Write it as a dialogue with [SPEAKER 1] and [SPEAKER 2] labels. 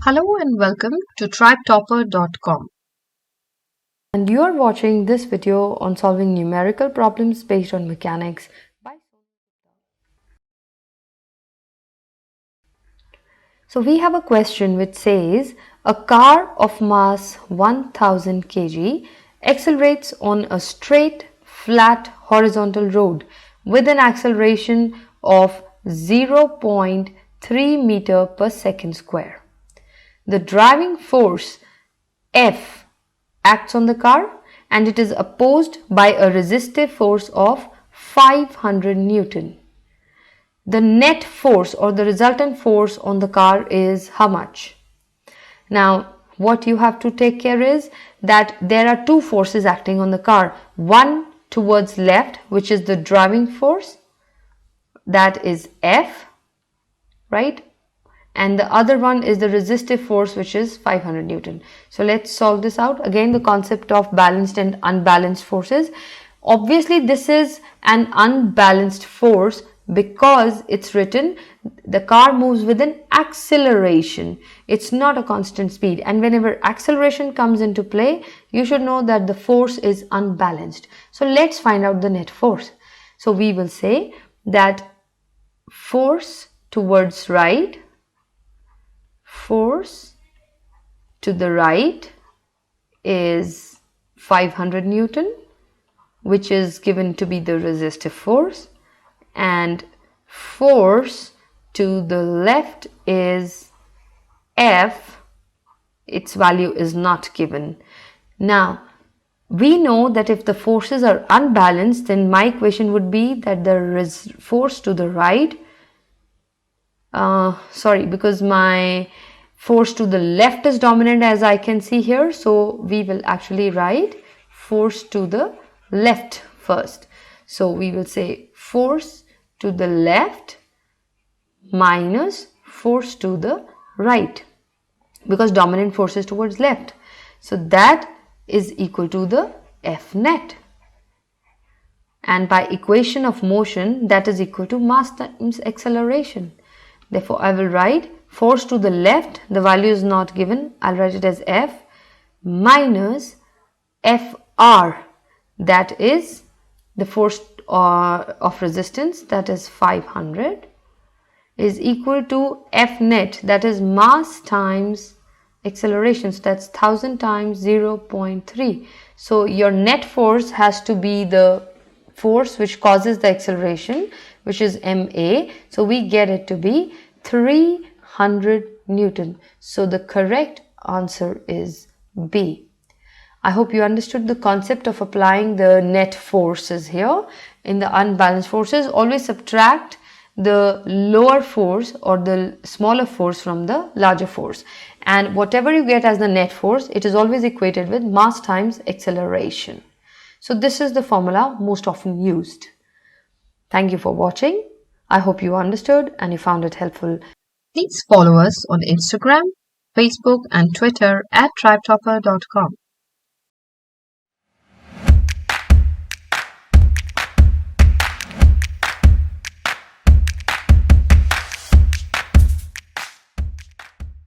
[SPEAKER 1] Hello and welcome to tribetopper.com.
[SPEAKER 2] And you are watching this video on solving numerical problems based on mechanics by So we have a question which says a car of mass 1000 kg accelerates on a straight, flat, horizontal road with an acceleration of 0.3 meter per second square. The driving force F acts on the car and it is opposed by a resistive force of 500 Newton. The net force or the resultant force on the car is how much? Now, what you have to take care is that there are two forces acting on the car. One towards left, which is the driving force, that is F, right? And the other one is the resistive force, which is 500 Newton. So let's solve this out. Again, the concept of balanced and unbalanced forces. Obviously, this is an unbalanced force because it's written the car moves with an acceleration. It's not a constant speed. And whenever acceleration comes into play, you should know that the force is unbalanced. So let's find out the net force. So we will say that force towards right, force to the right is 500 Newton, which is given to be the resistive force, and force to the left is F. Its value is not given. Now, we know that if the forces are unbalanced, then my equation would be that the force to the right, because my force to the left is dominant as I can see here, so we will actually write force to the left first. So we will say force to the left minus force to the right, because dominant force is towards left. So that is equal to the F net. And by equation of motion, that is equal to mass times acceleration. Therefore, I will write force to the left, the value is not given, I'll write it as F minus Fr, that is the force of resistance, that is 500, is equal to F net, that is mass times acceleration, so that's 1000 times 0.3. So your net force has to be the force which causes the acceleration, which is ma, so we get it to be 300 Newton. So the correct answer is B. I hope you understood the concept of applying the net forces here. In the unbalanced forces, always subtract the lower force or the smaller force from the larger force, and whatever you get as the net force, it is always equated with mass times acceleration. So this is the formula most often used. Thank you for watching. I hope you understood and you found it helpful.
[SPEAKER 1] Please follow us on Instagram, Facebook, and Twitter at tribetopper.com.